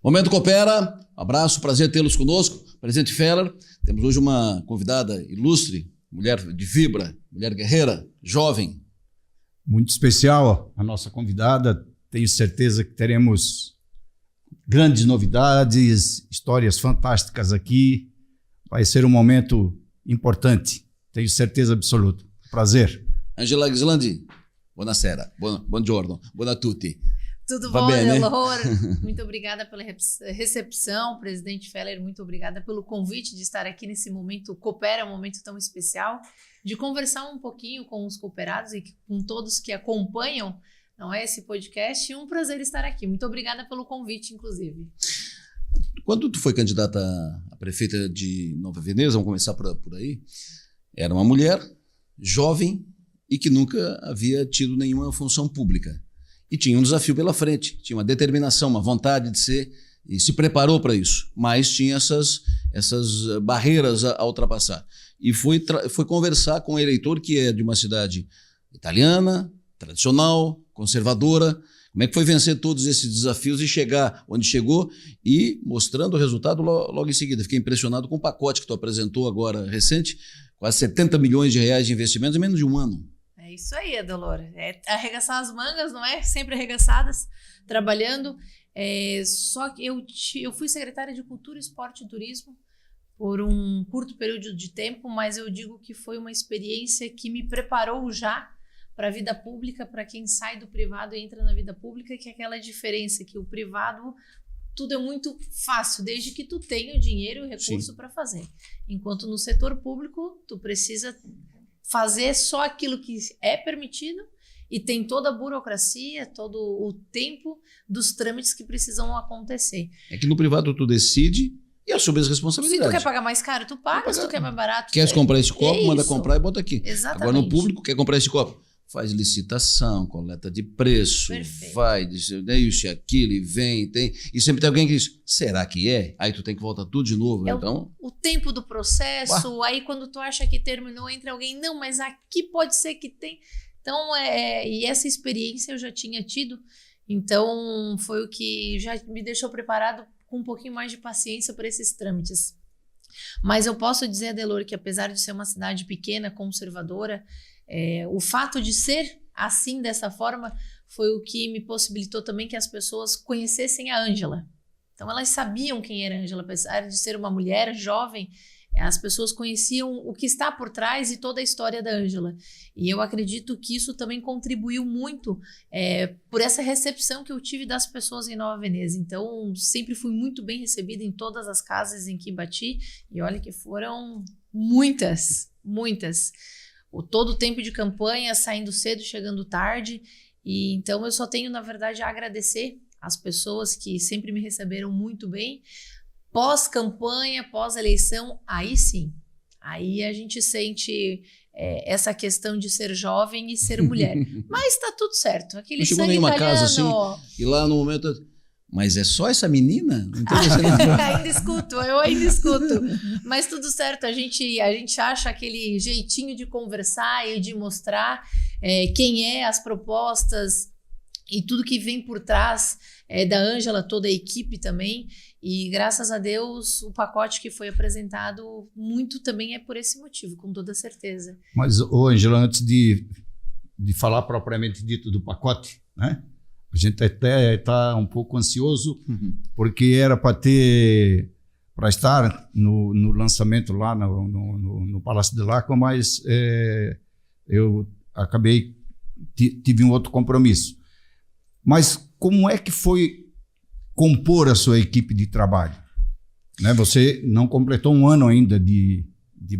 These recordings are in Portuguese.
Momento Coopera, abraço, prazer tê-los conosco. Presidente Feller, temos hoje uma convidada ilustre, mulher de fibra, mulher guerreira, jovem. Muito especial a nossa convidada, tenho certeza que teremos grandes novidades, histórias fantásticas aqui. Vai ser um momento importante, tenho certeza absoluta. Prazer. Angela Ghislandi, buonasera, buongiorno, buona tutti. Tudo Va bom, bene? Delor? Muito obrigada pela recepção, presidente Feller, muito obrigada pelo convite de estar aqui nesse momento Coopera, um momento tão especial, de conversar um pouquinho com os cooperados e com todos que acompanham, não é, esse podcast, e um prazer estar aqui. Muito obrigada pelo convite, inclusive. Quando tu foi candidata a prefeita de Nova Veneza, vamos começar por aí, era uma mulher jovem e que nunca havia tido nenhuma função pública. E tinha um desafio pela frente, tinha uma determinação, uma vontade de ser, e se preparou para isso, mas tinha essas barreiras a ultrapassar. E foi conversar com um eleitor que é de uma cidade italiana, tradicional, conservadora. Como é que foi vencer todos esses desafios e chegar onde chegou e mostrando o resultado logo em seguida? Fiquei impressionado com o pacote que tu apresentou agora recente, quase 70 milhões de reais de investimentos em menos de um ano. É isso aí, Adelor. É arregaçar as mangas, não é? Sempre arregaçadas, trabalhando. Só que eu fui secretária de Cultura, Esporte e Turismo por um curto período de tempo, mas eu digo que foi uma experiência que me preparou já para a vida pública, para quem sai do privado e entra na vida pública, que é aquela diferença que o privado tudo é muito fácil, desde que tu tenha o dinheiro e o recurso para fazer. Enquanto no setor público, tu precisa fazer só aquilo que é permitido e tem toda a burocracia, todo o tempo dos trâmites que precisam acontecer. É que no privado tu decide e assume as Se responsabilidades. tu quer pagar mais caro, tu paga. Se tu quer mais barato... Queres comprar esse copo, manda isso. comprar e bota aqui. Exatamente. Agora no público, quer comprar esse copo? Faz licitação, coleta de preço, Perfeito. vai, diz isso e aquilo, e vem, tem. E sempre tem alguém que diz, será que é? Aí tu tem que voltar tudo de novo. Então, o tempo do processo, aí quando tu acha que terminou, entra alguém, não, mas aqui pode ser que tem. Então, e essa experiência eu já tinha tido, então foi o que já me deixou preparado com um pouquinho mais de paciência para esses trâmites. Mas eu posso dizer, Adelor, que apesar de ser uma cidade pequena, conservadora, o fato de ser assim, dessa forma, foi o que me possibilitou também que as pessoas conhecessem a Ângela. Então elas sabiam quem era a Ângela, apesar de ser uma mulher jovem, as pessoas conheciam o que está por trás e toda a história da Ângela. E eu acredito que isso também contribuiu muito por essa recepção que eu tive das pessoas em Nova Veneza. Então sempre fui muito bem recebida em todas as casas em que bati, e olha que foram muitas. Todo o tempo de campanha, saindo cedo, chegando tarde. E então eu só tenho, na verdade, a agradecer às pessoas que sempre me receberam muito bem. Pós-campanha, pós-eleição, aí sim. Aí a gente sente essa questão de ser jovem e ser mulher. Mas tá tudo certo. Aquele não chegou sangue nenhuma italiano... casa assim, e lá no momento... Mas é só essa menina? Então, eu ainda escuto. Mas tudo certo, a gente acha aquele jeitinho de conversar e de mostrar quem é, as propostas e tudo que vem por trás da Ângela, toda a equipe também. E graças a Deus, o pacote que foi apresentado muito também é por esse motivo, com toda certeza. Mas, Ângela, antes de falar propriamente dito do pacote, né? A gente até está um pouco ansioso, porque era para estar no lançamento lá no Palácio de Lacqua, mas eu acabei, tive um outro compromisso. Mas como é que foi compor a sua equipe de trabalho? Né? Você não completou um ano ainda de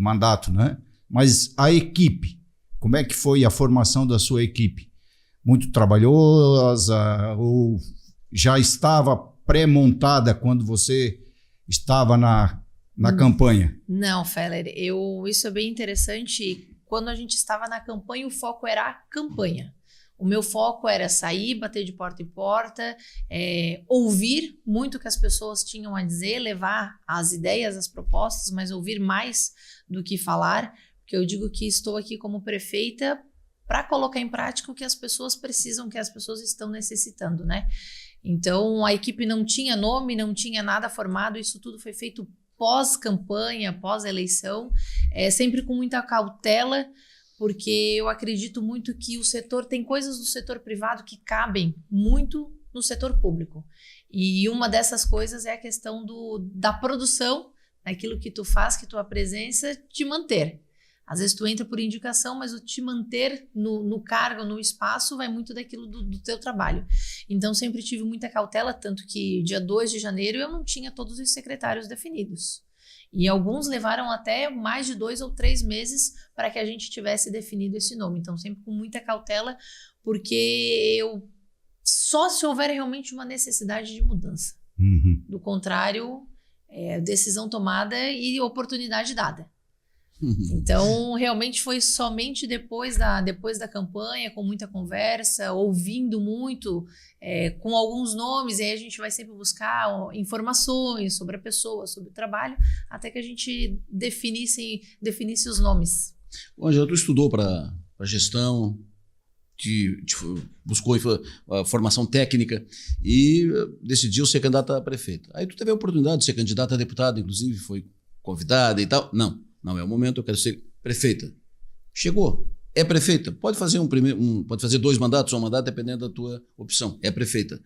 mandato, né? Mas a equipe, como é que foi a formação da sua equipe? Muito trabalhosa ou já estava pré-montada quando você estava na campanha? Não, Feller, isso é bem interessante. Quando a gente estava na campanha, o foco era a campanha. O meu foco era sair, bater de porta em porta, ouvir muito o que as pessoas tinham a dizer, levar as ideias, as propostas, mas ouvir mais do que falar, porque eu digo que estou aqui como prefeita para colocar em prática o que as pessoas precisam, o que as pessoas estão necessitando, né? Então, a equipe não tinha nome, não tinha nada formado, isso tudo foi feito pós-campanha, pós-eleição, sempre com muita cautela, porque eu acredito muito que o setor, tem coisas do setor privado que cabem muito no setor público. E uma dessas coisas é a questão da produção, daquilo que tu faz, que tua presença te manter. Às vezes tu entra por indicação, mas o te manter no cargo, no espaço, vai muito daquilo do teu trabalho. Então, sempre tive muita cautela, tanto que dia 2 de janeiro eu não tinha todos os secretários definidos. E alguns levaram até mais de 2 ou 3 meses para que a gente tivesse definido esse nome. Então, sempre com muita cautela, porque só se houver realmente uma necessidade de mudança. Uhum. Do contrário, decisão tomada e oportunidade dada. Então, realmente foi somente depois da campanha, com muita conversa, ouvindo muito, com alguns nomes, e aí a gente vai sempre buscar informações sobre a pessoa, sobre o trabalho, até que a gente definisse os nomes. Bom, Angela, tu estudou para gestão, buscou formação técnica e decidiu ser candidata a prefeita. Aí tu teve a oportunidade de ser candidata a deputada, inclusive foi convidada e tal. Não é o momento, eu quero ser prefeita. Chegou, é prefeita. Pode fazer pode fazer 2 mandatos ou um mandato, dependendo da tua opção. É prefeita.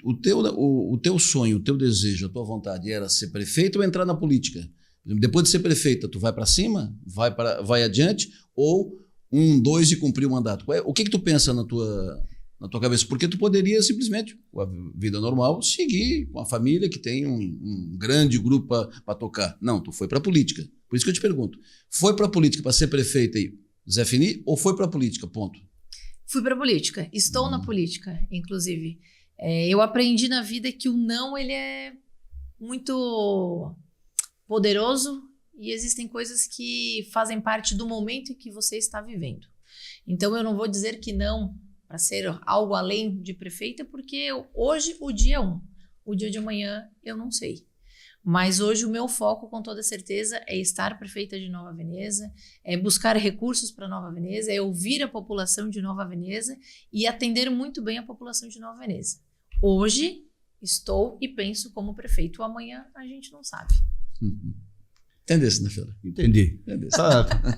O teu sonho, o teu desejo, a tua vontade era ser prefeita ou entrar na política? Depois de ser prefeita, tu vai para cima, vai adiante, ou 1, 2 e cumprir o mandato? O que tu pensa na tua cabeça? Porque tu poderia simplesmente, com a vida normal, seguir com a família que tem um grande grupo para tocar. Não, tu foi para a política. Por isso que eu te pergunto, foi para a política para ser prefeita e Zé Fini, ou foi para a política, ponto? Fui para a política, estou na política, inclusive. Eu aprendi na vida que o não, ele é muito poderoso e existem coisas que fazem parte do momento em que você está vivendo. Então, eu não vou dizer que não para ser algo além de prefeita, porque hoje o dia é o dia de amanhã eu não sei. Mas hoje o meu foco, com toda certeza, é estar prefeita de Nova Veneza, é buscar recursos para Nova Veneza, é ouvir a população de Nova Veneza e atender muito bem a população de Nova Veneza. Hoje estou e penso como prefeito, amanhã a gente não sabe. Entendesse, né, Fela? Entendi.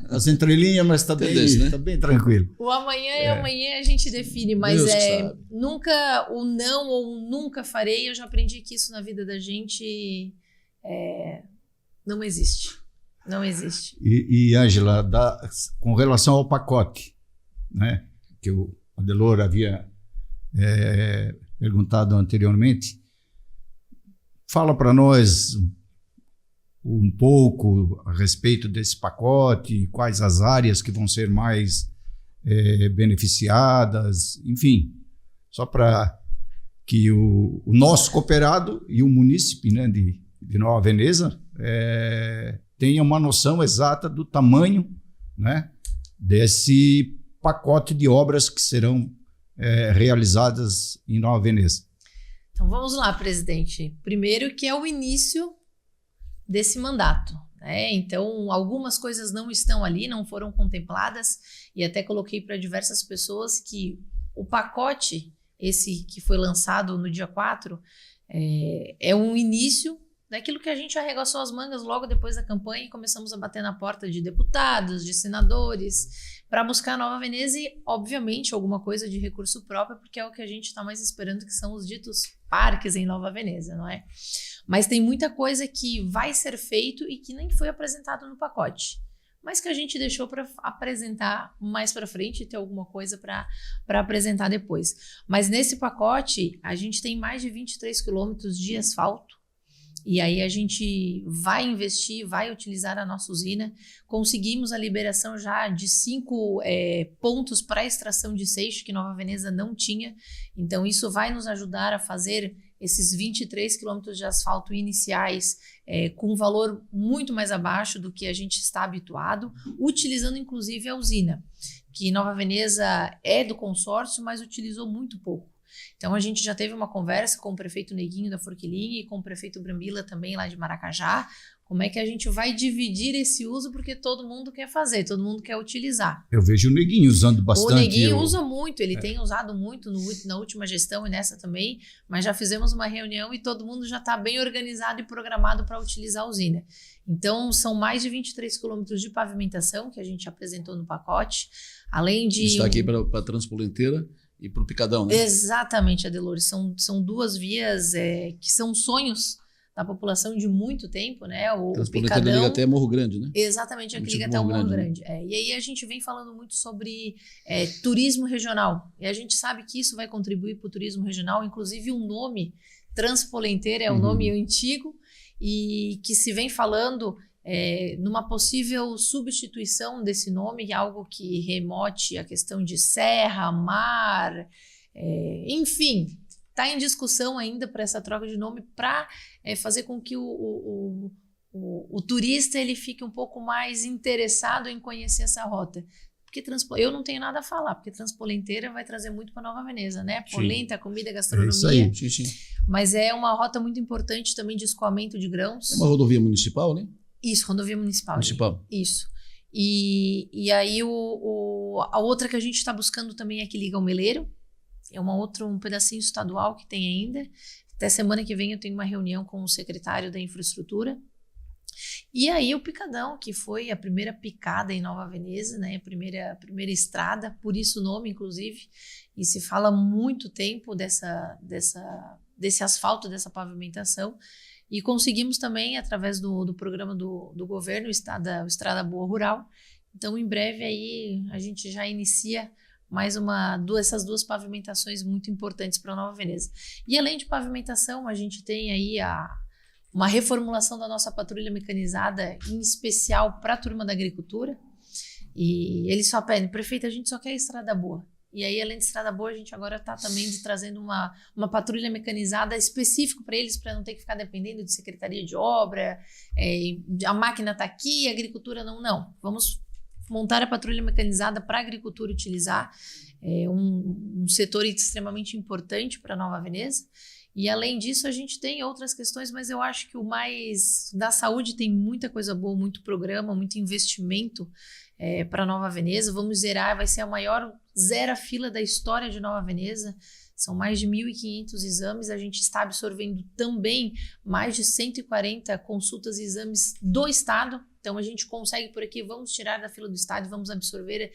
As entrelinhas, mas está bem tranquilo. O amanhã é amanhã, a gente define, mas nunca o não ou nunca farei. Eu já aprendi que isso na vida da gente não existe. Não existe. E Ângela, com relação ao pacote, né, que o Adelor havia perguntado anteriormente, fala para nós um pouco a respeito desse pacote, quais as áreas que vão ser mais beneficiadas, enfim, só para que o nosso cooperado e o munícipe, né, de Nova Veneza tenham uma noção exata do tamanho, né, desse pacote de obras que serão realizadas em Nova Veneza. Então vamos lá, presidente. Primeiro que é o início desse mandato, né? Então algumas coisas não estão ali, não foram contempladas, e até coloquei para diversas pessoas que o pacote, esse que foi lançado no dia 4, é um início daquilo que a gente arregaçou as mangas logo depois da campanha e começamos a bater na porta de deputados, de senadores, para buscar Nova Veneza e, obviamente, alguma coisa de recurso próprio, porque é o que a gente está mais esperando, que são os ditos parques em Nova Veneza, não é? Mas tem muita coisa que vai ser feito e que nem foi apresentado no pacote, mas que a gente deixou para apresentar mais para frente e ter alguma coisa para apresentar depois. Mas nesse pacote, a gente tem mais de 23 quilômetros de asfalto, e aí a gente vai investir, vai utilizar a nossa usina. Conseguimos a liberação já de 5 pontos para extração de seixo, que Nova Veneza não tinha. Então isso vai nos ajudar a fazer esses 23 quilômetros de asfalto iniciais com um valor muito mais abaixo do que a gente está habituado, utilizando inclusive a usina, que Nova Veneza é do consórcio, mas utilizou muito pouco. Então a gente já teve uma conversa com o prefeito Neguinho da Forquilinha e com o prefeito Brambila também lá de Maracajá, Como é que a gente vai dividir esse uso, porque todo mundo quer fazer, todo mundo quer utilizar. Eu vejo o Neguinho usando bastante. O Neguinho usa muito, ele tem usado muito na última gestão e nessa também, mas já fizemos uma reunião e todo mundo já está bem organizado e programado para utilizar a usina. Então, são mais de 23 quilômetros de pavimentação que a gente apresentou no pacote, além de... Está aqui para a Transpolenteira e para o Picadão, né? Exatamente, Adelores. São duas vias que são sonhos da população de muito tempo, né? O Transpolenteira liga até Morro Grande, né? Exatamente, aqui liga até o Morro Grande. Né? E aí a gente vem falando muito sobre turismo regional. E a gente sabe que isso vai contribuir para o turismo regional, inclusive o nome Transpolenteira é um nome antigo e que se vem falando numa possível substituição desse nome, algo que remote a questão de serra, mar, enfim... Está em discussão ainda para essa troca de nome para fazer com que o turista ele fique um pouco mais interessado em conhecer essa rota. Porque eu não tenho nada a falar, porque Transpolenteira vai trazer muito para Nova Veneza, né? Polenta, comida, gastronomia. É isso aí. Sim. Mas é uma rota muito importante também de escoamento de grãos. É uma rodovia municipal, né? Isso, rodovia municipal. Isso. E aí a outra que a gente está buscando também é que liga ao Meleiro. É um pedacinho estadual que tem ainda. Até semana que vem eu tenho uma reunião com o secretário da Infraestrutura. E aí o Picadão, que foi a primeira picada em Nova Veneza, né? A primeira estrada, por isso o nome, inclusive. E se fala muito tempo desse asfalto, dessa pavimentação. E conseguimos também, através do programa do governo, o Estrada Boa Rural. Então, em breve, aí a gente já inicia mais essas duas pavimentações muito importantes para Nova Veneza. E além de pavimentação, a gente tem aí uma reformulação da nossa patrulha mecanizada, em especial para a turma da agricultura. E eles só pedem, prefeito, a gente só quer estrada boa. E aí, além de estrada boa, a gente agora está também trazendo uma patrulha mecanizada específica para eles, para não ter que ficar dependendo de secretaria de obra, a máquina está aqui, a agricultura não. Vamos montar a patrulha mecanizada para a agricultura utilizar, um setor extremamente importante para Nova Veneza. E além disso, a gente tem outras questões, mas eu acho que o mais da saúde tem muita coisa boa, muito programa, muito investimento para Nova Veneza. Vamos zerar, vai ser a maior zero-fila da história de Nova Veneza. São mais de 1.500 exames. A gente está absorvendo também mais de 140 consultas e exames do estado. Então, a gente consegue por aqui, vamos tirar da fila do estado, vamos absorver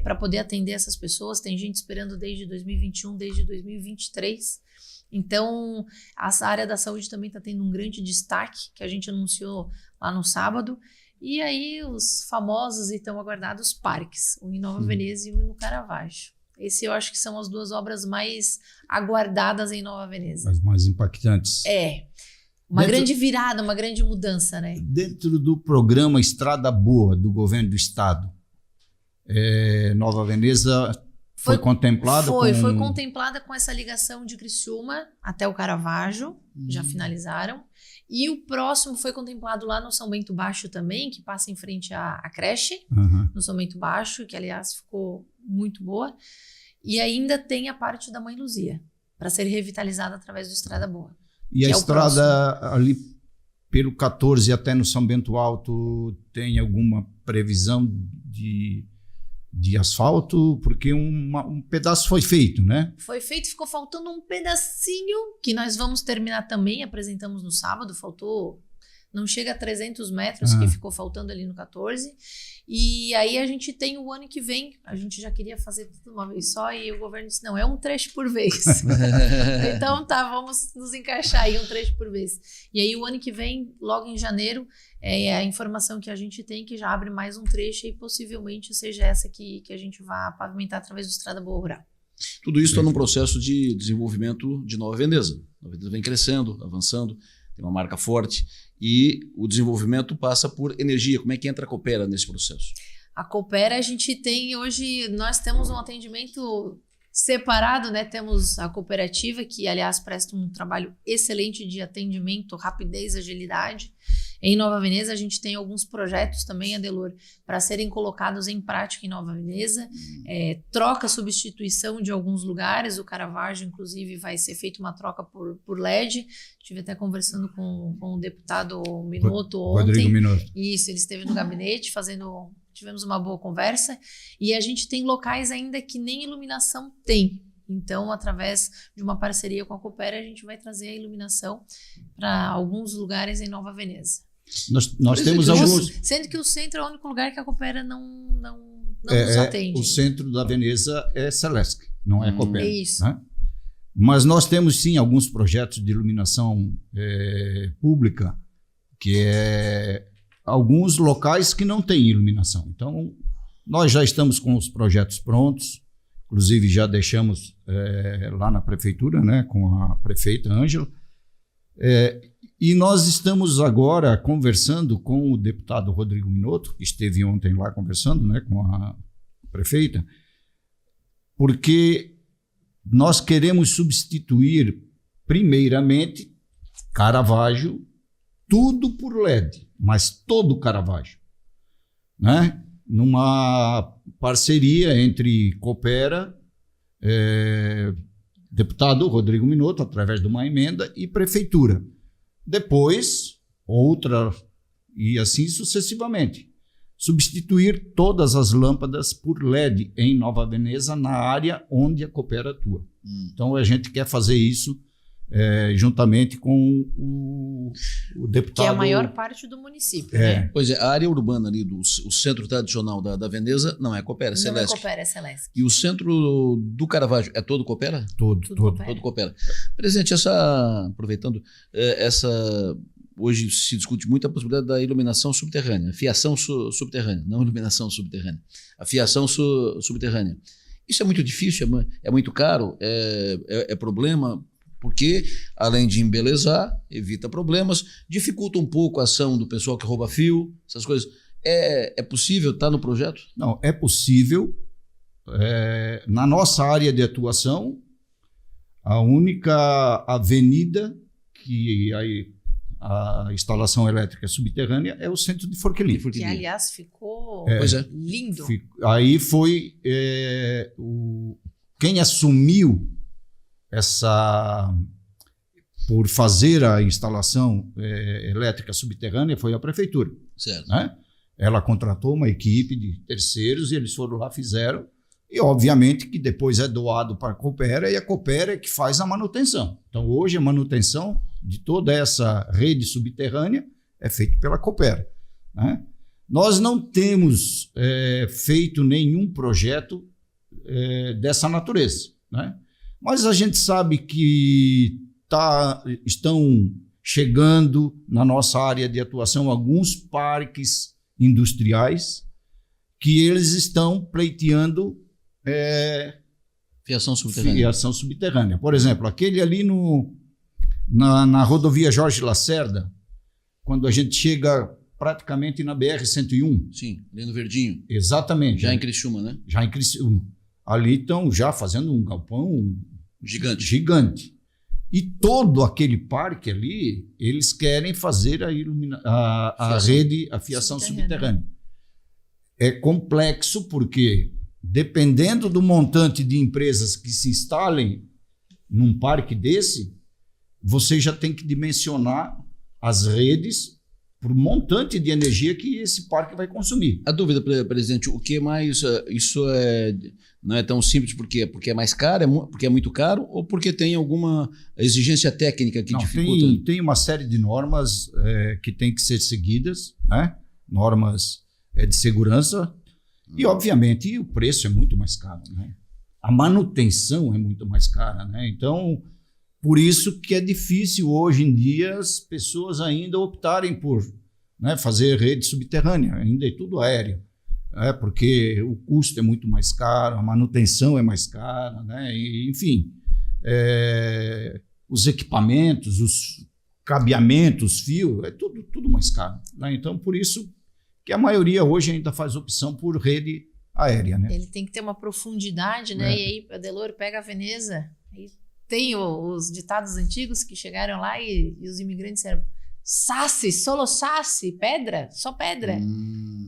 para poder atender essas pessoas. Tem gente esperando desde 2021, desde 2023. Então, essa área da saúde também está tendo um grande destaque, que a gente anunciou lá no sábado. E aí, os famosos e tão aguardados parques, um em Nova Veneza e um no Caravaggio. Esse eu acho que são as duas obras mais aguardadas em Nova Veneza. As mais impactantes. Uma grande virada, uma grande mudança, né? Dentro do programa Estrada Boa do governo do estado, Nova Veneza foi contemplada? Foi contemplada com essa ligação de Criciúma até o Caravaggio, já finalizaram. E o próximo foi contemplado lá no São Bento Baixo também, que passa em frente à creche, no São Bento Baixo, que aliás ficou muito boa. E ainda tem a parte da Mãe Luzia, para ser revitalizada através do Estrada Boa. E a estrada ali pelo 14 até no São Bento Alto tem alguma previsão de asfalto? Porque um pedaço foi feito, né? Foi feito, ficou faltando um pedacinho que nós vamos terminar também, apresentamos no sábado, faltou, não chega a 300 metros que ficou faltando ali no 14. E aí a gente tem o ano que vem, a gente já queria fazer tudo uma vez só e o governo disse, não, é um trecho por vez. Então tá, vamos nos encaixar aí um trecho por vez. E aí o ano que vem, logo em janeiro, a informação que a gente tem que já abre mais um trecho e possivelmente seja essa que a gente vai pavimentar através do Estrada Boa Rural. Tudo isso está num processo de desenvolvimento de Nova Veneza. Nova Veneza vem crescendo, avançando, tem uma marca forte e o desenvolvimento passa por energia. Como é que entra a Coopera nesse processo? A Coopera, a gente tem hoje, nós temos um atendimento separado, né? Temos a cooperativa, que aliás presta um trabalho excelente de atendimento, rapidez, agilidade. Em Nova Veneza, a gente tem alguns projetos também, Adelor, para serem colocados em prática em Nova Veneza. Troca, substituição de alguns lugares. O Caravaggio, inclusive, vai ser feita uma troca por LED. Estive até conversando com o deputado Minotto ontem. Rodrigo Minotto. Isso, ele esteve no gabinete tivemos uma boa conversa. E a gente tem locais ainda que nem iluminação tem. Então, através de uma parceria com a Coopera, a gente vai trazer a iluminação para alguns lugares em Nova Veneza. Nós temos alguns... Sendo que o centro é o único lugar que a Coopera não nos atende. O centro da Veneza é Celesc, não é a Coopera. É isso. Né? Mas nós temos, sim, alguns projetos de iluminação pública, que é alguns locais que não têm iluminação. Então, nós já estamos com os projetos prontos. Inclusive, já deixamos lá na prefeitura, né, com a prefeita Ângela. E nós estamos agora conversando com o deputado Rodrigo Minotto, que esteve ontem lá conversando, né, com a prefeita, porque nós queremos substituir, primeiramente, Caravaggio, tudo por LED, mas todo Caravaggio, né? Numa parceria entre Coopera, deputado Rodrigo Minotto, através de uma emenda, e prefeitura. Depois, outra, e assim sucessivamente. Substituir todas as lâmpadas por LED em Nova Veneza, na área onde a Coopera atua. Então, a gente quer fazer isso juntamente com o deputado... Que é a maior parte do município, né? Pois é, a área urbana ali, o centro tradicional da Veneza, não é Coopera, é Celesc. Não é Coopera, é Celesc. E o centro do Caravaggio é todo Coopera? Todo Coopera. Todo Coopera. Presidente, aproveitando, hoje se discute muito a possibilidade da iluminação subterrânea, fiação subterrânea, não iluminação subterrânea, a fiação subterrânea. Isso é muito difícil, é muito caro, é problema, porque, além de embelezar, evita problemas, dificulta um pouco a ação do pessoal que rouba fio, essas coisas. É possível estar no projeto? Não, é possível. Na nossa área de atuação, a única avenida que a instalação elétrica subterrânea é o centro de Forquilhinha. Que, aliás, ficou lindo. Aí foi quem assumiu por fazer a instalação elétrica subterrânea foi a prefeitura. Certo. Né? Ela contratou uma equipe de terceiros e eles foram lá, fizeram. E, obviamente, que depois é doado para a Coopera e a Coopera é que faz a manutenção. Então, hoje, a manutenção de toda essa rede subterrânea é feita pela Coopera. Né? Nós não temos feito nenhum projeto dessa natureza, né? Mas a gente sabe que estão chegando na nossa área de atuação alguns parques industriais que eles estão pleiteando fiação subterrânea. Fiação subterrânea. Por exemplo, aquele ali na rodovia Jorge Lacerda, quando a gente chega praticamente na BR-101. Sim, ali no Verdinho. Exatamente. Já em Criciúma, né? Já em Criciúma. Ali estão já fazendo um galpão gigante. E todo aquele parque ali, eles querem fazer a fiação subterrânea. É complexo porque, dependendo do montante de empresas que se instalem num parque desse, você já tem que dimensionar as redes por montante de energia que esse parque vai consumir. A dúvida, presidente, o que mais isso não é tão simples porque é mais caro, porque é muito caro ou porque tem alguma exigência técnica que dificulta? Tem uma série de normas que tem que ser seguidas, né? Normas de segurança e, obviamente, o preço é muito mais caro, né? A manutenção é muito mais cara, né? Então, por isso que é difícil hoje em dia as pessoas ainda optarem por, né, fazer rede subterrânea, ainda é tudo aéreo, porque o custo é muito mais caro, a manutenção é mais cara, né? E, enfim, os equipamentos, os cabeamentos, fios, é tudo mais caro, né? Então, por isso que a maioria hoje ainda faz opção por rede aérea, né? Ele tem que ter uma profundidade, né? E aí, Adelor, pega a Veneza, aí tem os ditados antigos que chegaram lá e os imigrantes disseram, Sassi, solo sassi, pedra, só pedra.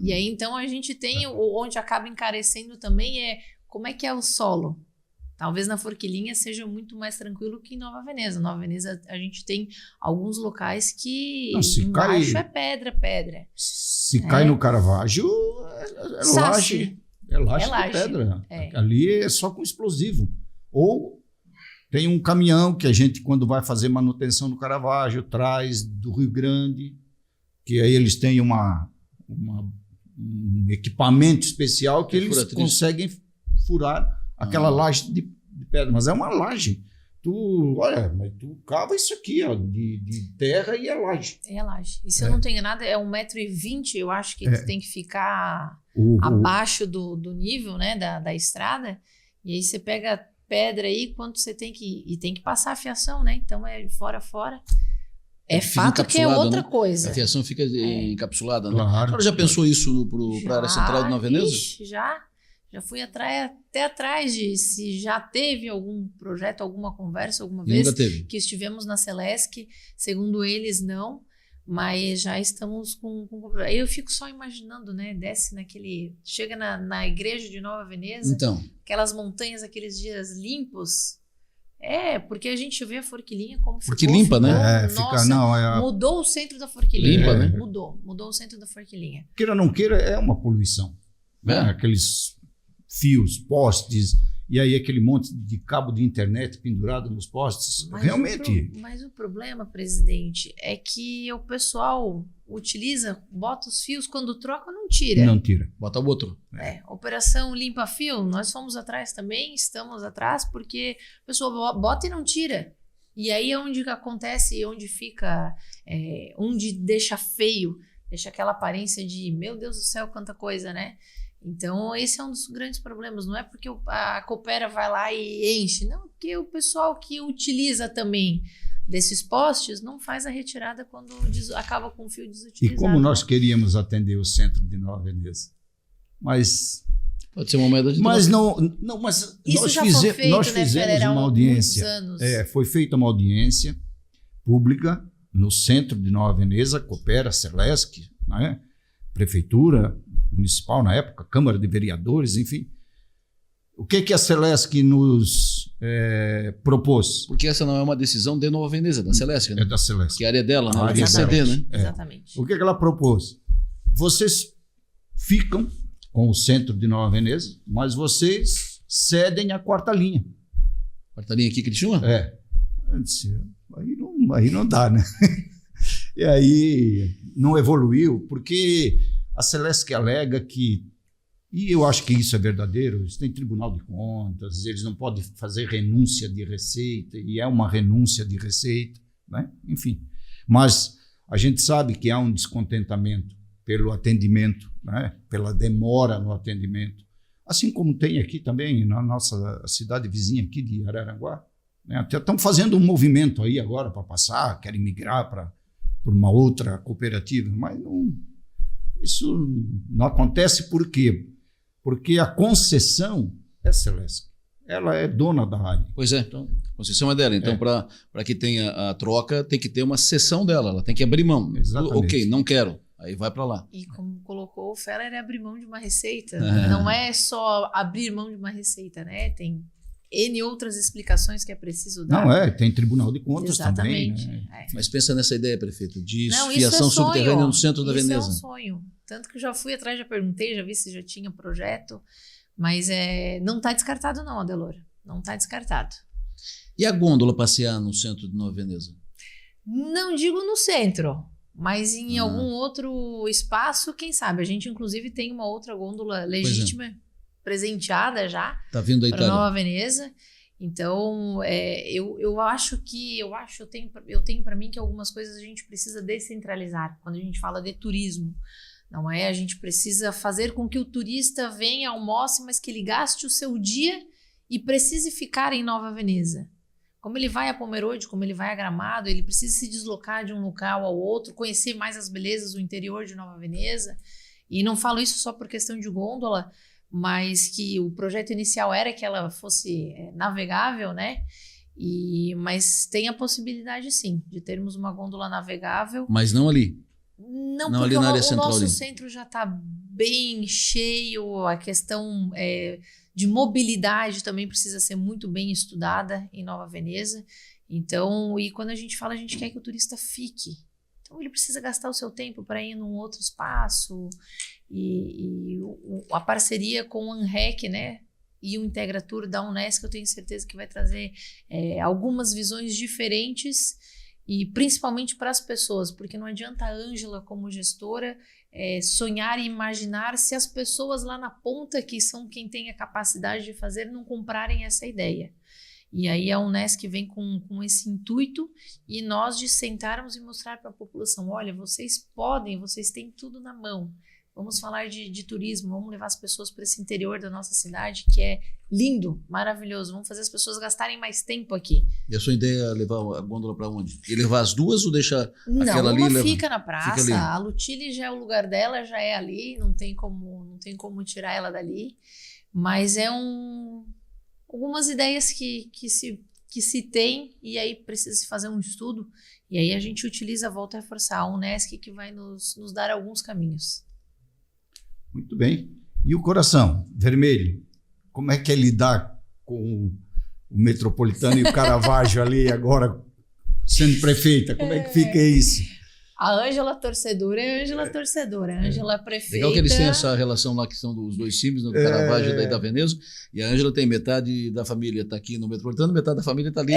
E aí, então, a gente tem, onde acaba encarecendo também como é que é o solo. Talvez na Forquilinha seja muito mais tranquilo que em Nova Veneza. Nova Veneza, a gente tem alguns locais que embaixo é pedra. Se cai no Caravaggio, é laje. É laje de pedra. Ali é só com explosivo. Ou tem um caminhão que a gente, quando vai fazer manutenção no Caravaggio, traz do Rio Grande, que aí eles têm um equipamento especial que eles conseguem furar aquela laje de pedra. Mas é uma laje. Mas tu cava isso aqui, ó, de terra e é laje. É laje. E se eu não tenho nada, é 1,20 m, eu acho que tu tem que ficar abaixo do nível, né, da estrada. E aí você pega pedra aí, quanto você tem que... E tem que passar a fiação, né? Então é fora. É fato que é outra coisa. A fiação fica encapsulada, né? Claro. A senhora já pensou isso para a área central de Nova Veneza? Já fui até atrás de se já teve algum projeto, alguma conversa, alguma vez que estivemos na Celesc. Segundo eles, não. Mas já estamos com... Aí eu fico só imaginando, né? Desce chega na igreja de Nova Veneza, então, aquelas montanhas, aqueles dias limpos. Porque a gente vê a Forquilinha como ficou. Porque limpa, né? Mudou o centro da Forquilinha. Limpa, né? Mudou o centro da Forquilinha. Queira ou não queira, é uma poluição. Né? Aqueles fios, postes, e aí aquele monte de cabo de internet pendurado nos postes. Realmente. Mas o problema, presidente, é que o pessoal bota os fios, quando troca, não tira. Não tira. Bota o outro. Operação Limpa Fio, nós fomos atrás também, estamos atrás, porque o pessoal bota e não tira. E aí é onde acontece, onde fica, onde deixa feio, deixa aquela aparência de, meu Deus do céu, quanta coisa, né? Então, esse é um dos grandes problemas. Não é porque a Coopera vai lá e enche, não, porque o pessoal que utiliza também desses postes não faz a retirada quando acaba com o fio desutilizado. E como nós queríamos atender o centro de Nova Veneza, mas... Pode ser uma moeda de mas troca. Mas isso nós fizemos uma audiência. Foi feita uma audiência pública no centro de Nova Veneza, Coopera, Celesc, né? Prefeitura municipal na época, Câmara de Vereadores, enfim. O que a Celesc nos propôs? Porque essa não é uma decisão de Nova Veneza, da Celesc, né? É da Celesc. Que é a área dela, né? A área CD, né? Exatamente. O que ela propôs? Vocês ficam com o centro de Nova Veneza, mas vocês cedem a quarta linha. Quarta linha aqui, Criciúma? Eu disse, aí não dá, né? E aí não evoluiu, porque a Celesc alega que, e eu acho que isso é verdadeiro, eles têm Tribunal de Contas, eles não podem fazer renúncia de receita, e é uma renúncia de receita, né? Enfim. Mas a gente sabe que há um descontentamento pelo atendimento, né? Pela demora no atendimento, assim como tem aqui também na nossa cidade vizinha aqui de Araranguá, né? Até estão fazendo um movimento aí agora para passar, querem migrar para uma outra cooperativa, mas isso não acontece por quê? Porque a concessão é Celesc. Ela é dona da área. Pois é, então, a concessão é dela. Então, para que tenha a troca, tem que ter uma cessão dela. Ela tem que abrir mão. Exatamente. Ok, não quero. Aí vai para lá. E como colocou o Feller, é abrir mão de uma receita. Não é só abrir mão de uma receita, né? Tem N outras explicações que é preciso dar. Não tem Tribunal de Contas Exatamente, também. Né? Mas pensa nessa ideia, prefeito, de Não, fiação subterrânea no centro da Veneza. Isso é um sonho. Tanto que eu já fui atrás, já perguntei, já vi se já tinha projeto, mas não está descartado não, Adelor. Não está descartado. E a gôndola passear no centro de Nova Veneza? Não digo no centro, mas em algum outro espaço, quem sabe. A gente, inclusive, tem uma outra gôndola legítima, presenteada já, para Nova Veneza. Então, eu tenho para mim que algumas coisas a gente precisa descentralizar quando a gente fala de turismo. Não é? A gente precisa fazer com que o turista venha, almoce, mas que ele gaste o seu dia e precise ficar em Nova Veneza. Como ele vai a Pomerode, como ele vai a Gramado, ele precisa se deslocar de um local ao outro, conhecer mais as belezas do interior de Nova Veneza. E não falo isso só por questão de gôndola, mas que o projeto inicial era que ela fosse navegável, né? Mas tem a possibilidade, sim, de termos uma gôndola navegável. Mas não ali. Não, Não porque ali na área o central nosso ali. centro já está bem cheio, a questão de mobilidade também precisa ser muito bem estudada em Nova Veneza. Então, e quando a gente fala, a gente quer que o turista fique. Então, ele precisa gastar o seu tempo para ir num outro espaço. A parceria com o ANREC, né? E o Integratur da Unesc, eu tenho certeza que vai trazer algumas visões diferentes e principalmente para as pessoas, porque não adianta a Ângela, como gestora, sonhar e imaginar se as pessoas lá na ponta, que são quem tem a capacidade de fazer, não comprarem essa ideia. E aí a Unesc vem com esse intuito e nós de sentarmos e mostrar para a população, olha, vocês podem, vocês têm tudo na mão. Vamos falar de turismo, vamos levar as pessoas para esse interior da nossa cidade, que é lindo, maravilhoso. Vamos fazer as pessoas gastarem mais tempo aqui. E a sua ideia é levar a gôndola para onde? E levar as duas ou deixar Não, aquela ali? Uma fica na praça, fica a Lutili já é o lugar dela, já é ali, não tem como tirar ela dali. Mas algumas ideias que se tem, e aí precisa se fazer um estudo, e aí a gente utiliza, volta a reforçar, a Unesc que vai nos dar alguns caminhos. Muito bem. E o Coração Vermelho? Como é que é lidar com o Metropolitano e o Caravaggio ali agora sendo prefeita? Como é que fica isso? A Ângela torcedora é a Ângela torcedora. A Ângela prefeita... Legal que eles têm essa relação lá que são dos dois times, do Caravaggio e da Veneza, e a Ângela tem metade da família está aqui no Metropolitano, metade da família está ali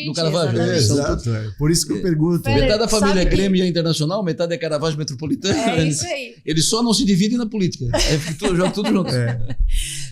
no Caravaggio. Exato, por isso que eu pergunto. Metade da família é Grêmio Internacional, metade é Caravaggio Metropolitano. É isso aí. Eles só não se dividem na política. Joga tudo junto.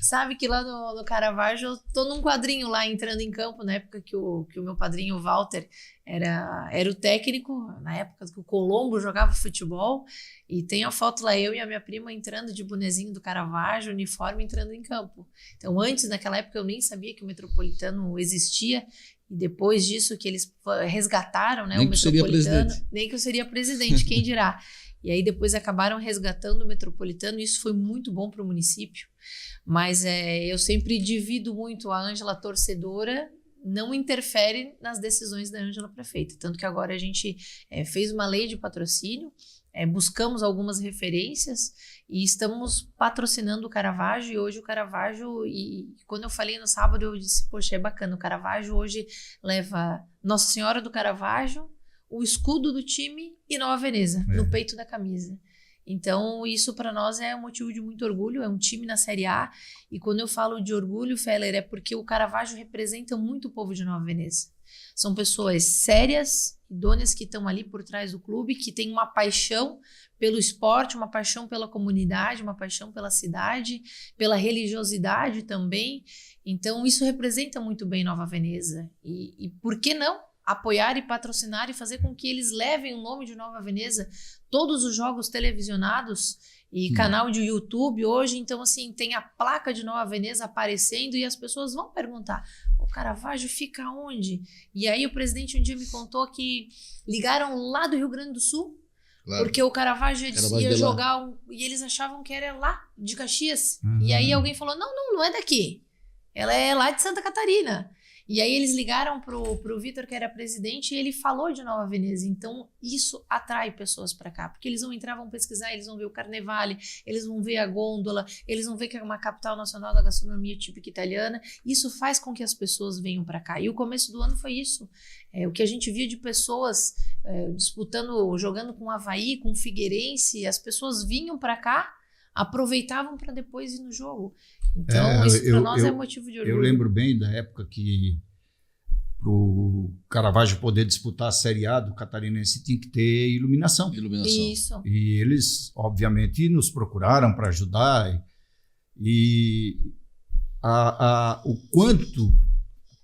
Sabe que lá no Caravaggio eu tô num quadrinho lá entrando em campo, na época que o meu padrinho Walter era o técnico, na época que o Colombo jogava futebol, e tem a foto lá, eu e a minha prima entrando de bonezinho do Caravaggio, uniforme, entrando em campo. Então antes, naquela época, eu nem sabia que o Metropolitano existia, e depois disso que eles resgataram, né, o Metropolitano, nem que eu seria presidente, quem dirá. E aí depois acabaram resgatando o Metropolitano, e isso foi muito bom para o município. Mas eu sempre divido muito a Ângela torcedora, não interfere nas decisões da Ângela prefeita. Tanto que agora a gente fez uma lei de patrocínio, buscamos algumas referências e estamos patrocinando o Caravaggio. E hoje o Caravaggio, e quando eu falei no sábado, eu disse, poxa, é bacana, o Caravaggio hoje leva Nossa Senhora do Caravaggio, o escudo do time e Nova Veneza, no peito da camisa. Então, isso para nós é um motivo de muito orgulho, é um time na Série A, e quando eu falo de orgulho, Feller, é porque o Caravaggio representa muito o povo de Nova Veneza. São pessoas sérias, idôneas, que estão ali por trás do clube, que têm uma paixão pelo esporte, uma paixão pela comunidade, uma paixão pela cidade, pela religiosidade também. Então, isso representa muito bem Nova Veneza. E por que não apoiar e patrocinar e fazer com que eles levem o nome de Nova Veneza, todos os jogos televisionados e canal de YouTube hoje, então assim, tem a placa de Nova Veneza aparecendo e as pessoas vão perguntar, o Caravaggio fica onde? E aí o presidente um dia me contou que ligaram lá do Rio Grande do Sul, porque o Caravaggio ia jogar e eles achavam que era lá, de Caxias. E aí alguém falou, não é daqui, ela é lá de Santa Catarina. E aí eles ligaram pro Vitor, que era presidente, e ele falou de Nova Veneza. Então, isso atrai pessoas para cá, porque eles vão entrar, vão pesquisar, eles vão ver o Carnevale, eles vão ver a gôndola, eles vão ver que é uma capital nacional da gastronomia típica italiana. Isso faz com que as pessoas venham para cá. E o começo do ano foi isso. O que a gente via de pessoas disputando, jogando com o Avaí, com o Figueirense, as pessoas vinham para cá, aproveitavam para depois ir no jogo. Então, isso para nós é motivo de orgulho. Eu lembro bem da época que para o Caravaggio poder disputar a Série A do Catarinense tinha que ter iluminação. Isso. E eles, obviamente, nos procuraram para ajudar. E o quanto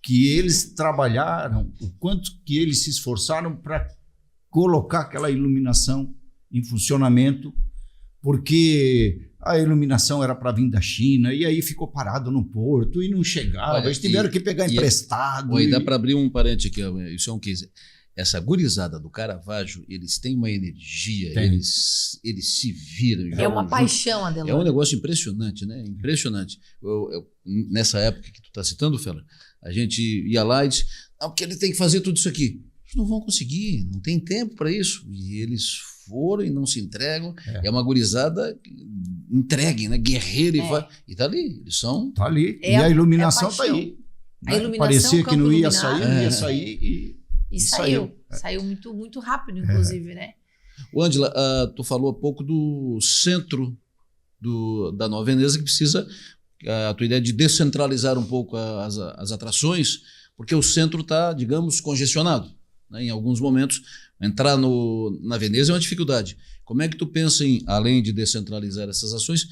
que eles trabalharam, o quanto que eles se esforçaram para colocar aquela iluminação em funcionamento, porque a iluminação era para vir da China, e aí ficou parado no porto e não chegava. Eles tiveram que pegar emprestado. Dá para abrir um parente aqui, isso é um case. essa gurizada do Caravaggio, eles têm uma energia, Tem. eles se viram. É uma paixão, É Adelor. um negócio impressionante, né? Impressionante. Nessa época que tu está citando, Fela, a gente ia lá e disse, não, porque ele tem que fazer tudo isso aqui. Eles não vão conseguir, não tem tempo para isso. E eles foram e não se entregam. É uma gurizada entregue, né? Guerreira e tá ali. Eles são... Tá ali. E a iluminação tá aí. A iluminação, parecia que não ia iluminado. sair, não ia sair e saiu. Saiu muito, muito rápido, inclusive, né? O Ângela, tu falou há pouco do centro da Nova Veneza, que precisa, a tua ideia de descentralizar um pouco as atrações, porque o centro está, digamos, congestionado, né? Em alguns momentos, entrar na Veneza é uma dificuldade. Como é que tu pensa em, além de descentralizar essas ações,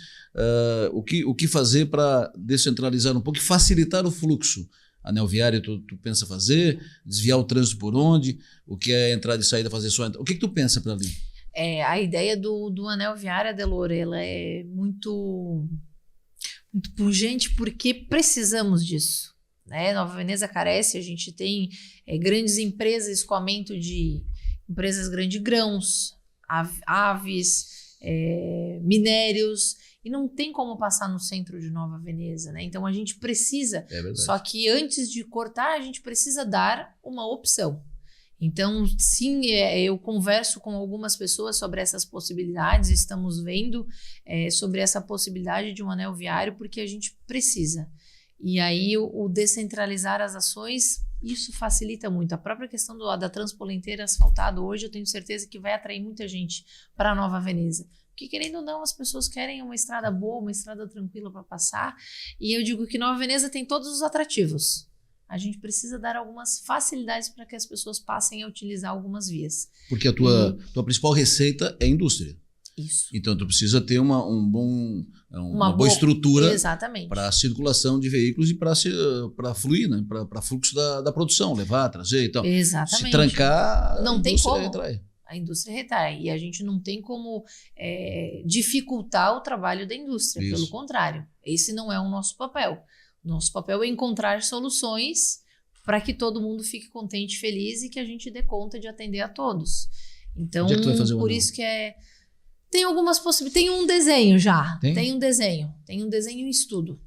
o que fazer para descentralizar um pouco e facilitar o fluxo? Anel viário tu pensa fazer? Desviar o trânsito por onde? O que é entrada e saída, fazer só entrada? O que tu pensa para ali? A ideia do anel viário, Adelor, ela é muito, muito pungente porque precisamos disso, né? Nova Veneza carece, a gente tem grandes empresas, escoamento de empresas grandes de grãos, aves, minérios, e não tem como passar no centro de Nova Veneza, né? Então a gente precisa, só que antes de cortar, a gente precisa dar uma opção. Então, sim, eu converso com algumas pessoas sobre essas possibilidades, estamos vendo sobre essa possibilidade de um anel viário, porque a gente precisa. E aí, o descentralizar as ações, isso facilita muito. A própria questão da Transpolenteira asfaltado hoje, eu tenho certeza que vai atrair muita gente para Nova Veneza. Porque, querendo ou não, as pessoas querem uma estrada boa, uma estrada tranquila para passar. E eu digo que Nova Veneza tem todos os atrativos. A gente precisa dar algumas facilidades para que as pessoas passem a utilizar algumas vias. Porque a tua principal receita é a indústria. Isso. Então, tu precisa ter uma boa estrutura para a circulação de veículos e para fluir, né? Para fluxo da produção, levar, trazer e tal. Exatamente. Se trancar, não tem como. Retrai. A indústria retrai. E a gente não tem como dificultar o trabalho da indústria. Isso. Pelo contrário, esse não é o nosso papel. Nosso papel é encontrar soluções para que todo mundo fique contente, feliz e que a gente dê conta de atender a todos. Então, onde é que tu vai fazer por isso que tem algumas possibilidades. Tem um desenho já. Tem um desenho em estudo.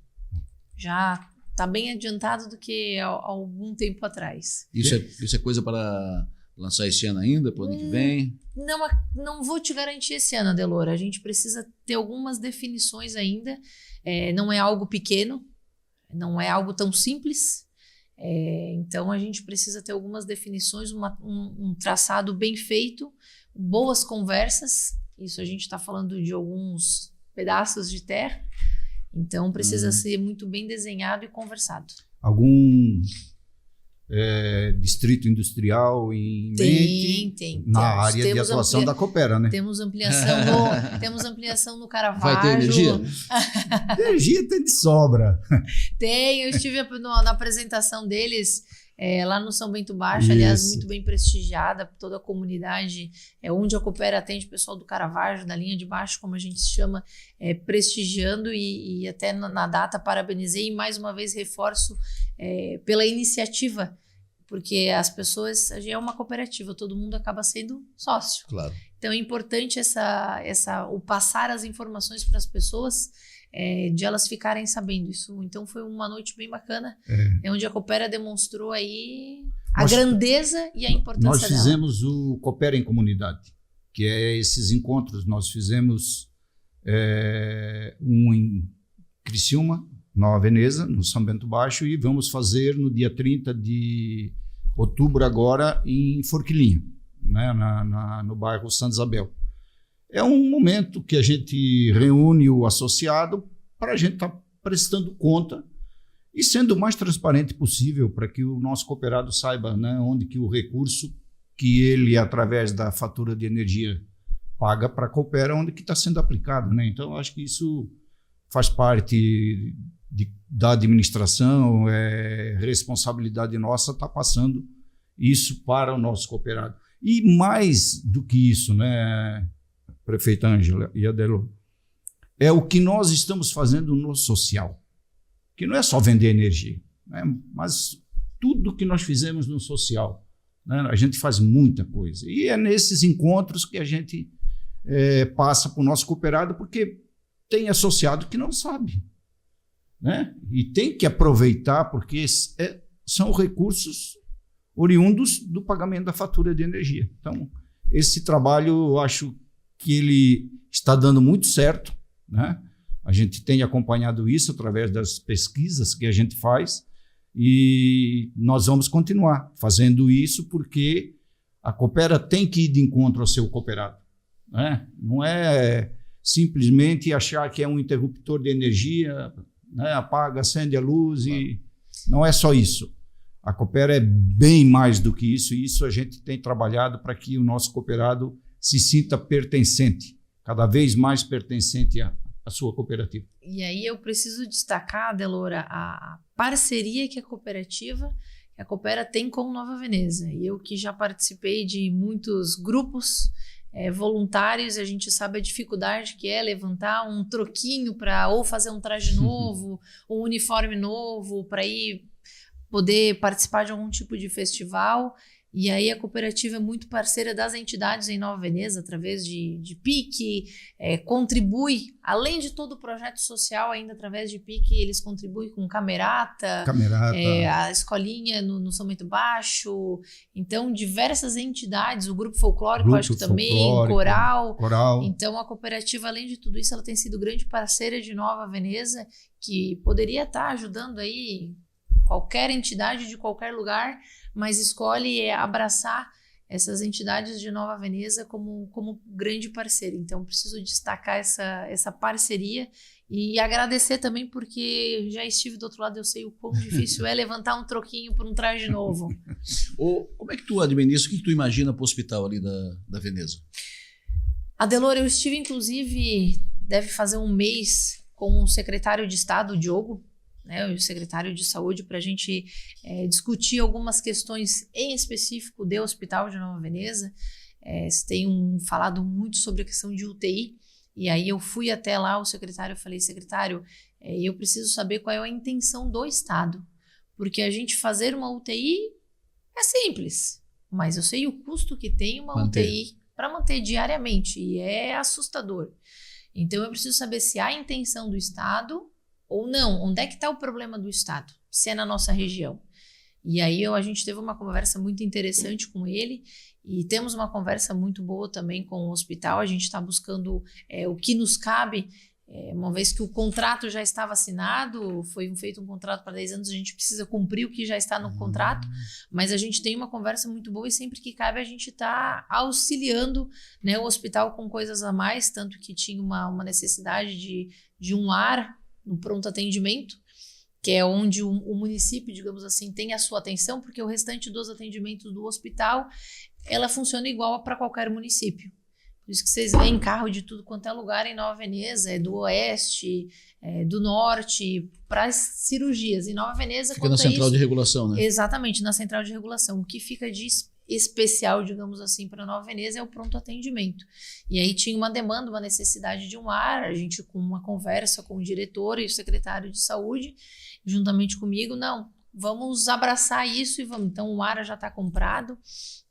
Já está bem adiantado do que há algum tempo atrás. Isso é coisa para lançar esse ano ainda, para o ano que vem? Não vou te garantir esse ano, Adelor. A gente precisa ter algumas definições ainda. Não é algo pequeno. Não é algo tão simples, então a gente precisa ter algumas definições, um traçado bem feito, boas conversas, isso a gente está falando de alguns pedaços de terra, então precisa ser muito bem desenhado e conversado. Algum distrito industrial em mente? Tem. Na área de atuação da Coopera, né? Temos ampliação no Caravaggio. Vai ter energia? Energia tem de sobra. Eu estive na apresentação deles lá no São Bento Baixo, aliás, muito bem prestigiada, toda a comunidade, onde a Coopera atende o pessoal do Caravaggio, da linha de baixo, como a gente se chama, prestigiando e até na data parabenizei e mais uma vez reforço pela iniciativa, porque as pessoas, é uma cooperativa, todo mundo acaba sendo sócio. Claro. Então é importante o passar as informações para as pessoas, de elas ficarem sabendo isso. Então foi uma noite bem bacana, onde a Coopera demonstrou aí a grandeza e a importância dela. Nós fizemos o Coopera em Comunidade, que é esses encontros. Nós fizemos um em Criciúma, Nova Veneza, no São Bento Baixo, e vamos fazer no dia 30 de outubro agora em Forquilinha, né, no bairro Santa Isabel. É um momento que a gente reúne o associado para a gente estar prestando conta e sendo o mais transparente possível para que o nosso cooperado saiba, né, onde que o recurso que ele, através da fatura de energia, paga para a Coopera, onde que está sendo aplicado, né? Então, eu acho que isso faz parte da administração, responsabilidade nossa estar passando isso para o nosso cooperado. E mais do que isso, né, prefeita Ângela e Adelor, é o que nós estamos fazendo no social, que não é só vender energia, né, mas tudo que nós fizemos no social, né? A gente faz muita coisa. E é nesses encontros que a gente passa para o nosso cooperado, porque tem associado que não sabe, né? E tem que aproveitar, porque são recursos oriundos do pagamento da fatura de energia. Então, esse trabalho, eu acho que ele está dando muito certo, né? A gente tem acompanhado isso através das pesquisas que a gente faz e nós vamos continuar fazendo isso porque a Coopera tem que ir de encontro ao seu cooperado, né? Não é simplesmente achar que é um interruptor de energia, né? Apaga, acende a luz e não é só isso. A Coopera é bem mais do que isso, e isso a gente tem trabalhado para que o nosso cooperado se sinta pertencente, cada vez mais pertencente à sua cooperativa. E aí eu preciso destacar, Adelora, a parceria que a Coopera tem com Nova Veneza. E eu que já participei de muitos grupos voluntários, a gente sabe a dificuldade que é levantar um troquinho para ou fazer um traje novo, um uniforme novo, para ir poder participar de algum tipo de festival. E aí a cooperativa é muito parceira das entidades em Nova Veneza, através de PIC, contribui, além de todo o projeto social, ainda através de PIC, eles contribuem com camerata. A escolinha no São Bento Baixo. Então, diversas entidades, o Grupo Folclórico, acho que também, Coral. Então, a cooperativa, além de tudo isso, ela tem sido grande parceira de Nova Veneza, que poderia estar ajudando aí qualquer entidade de qualquer lugar, mas escolhe abraçar essas entidades de Nova Veneza como grande parceira. Então, preciso destacar essa parceria e agradecer também, porque já estive do outro lado, eu sei o quão difícil é levantar um troquinho por um traje novo. Como é que tu administra, o que tu imagina para o hospital ali da Veneza? Adelora, eu estive, inclusive, deve fazer um mês, com o secretário de Estado, o Diogo, né, o secretário de Saúde, para a gente discutir algumas questões em específico do Hospital de Nova Veneza. Tem falado muito sobre a questão de UTI, e aí eu fui até lá, o secretário, eu falei, secretário, eu preciso saber qual é a intenção do Estado, porque a gente fazer uma UTI é simples, mas eu sei o custo que tem uma UTI para manter diariamente, e é assustador. Então eu preciso saber se há intenção do Estado ou não, onde é que está o problema do Estado, se é na nossa região. E aí a gente teve uma conversa muito interessante com ele e temos uma conversa muito boa também com o hospital. A gente está buscando o que nos cabe, uma vez que o contrato já estava assinado, foi feito um contrato para 10 anos, a gente precisa cumprir o que já está no contrato, mas a gente tem uma conversa muito boa e sempre que cabe a gente está auxiliando, né, o hospital com coisas a mais, tanto que tinha uma necessidade de um ar no pronto atendimento, que é onde o município, digamos assim, tem a sua atenção, porque o restante dos atendimentos do hospital, ela funciona igual para qualquer município. Por isso que vocês veem carro de tudo quanto é lugar em Nova Veneza, do oeste, do norte, para as cirurgias. Em Nova Veneza... Fica na central de regulação, né? Exatamente, na central de regulação. O que fica de especial, digamos assim, para Nova Veneza é o pronto atendimento. E aí tinha uma demanda, uma necessidade de um ar, a gente com uma conversa com o diretor e o secretário de saúde, juntamente comigo, não, vamos abraçar isso e vamos. Então o ar já está comprado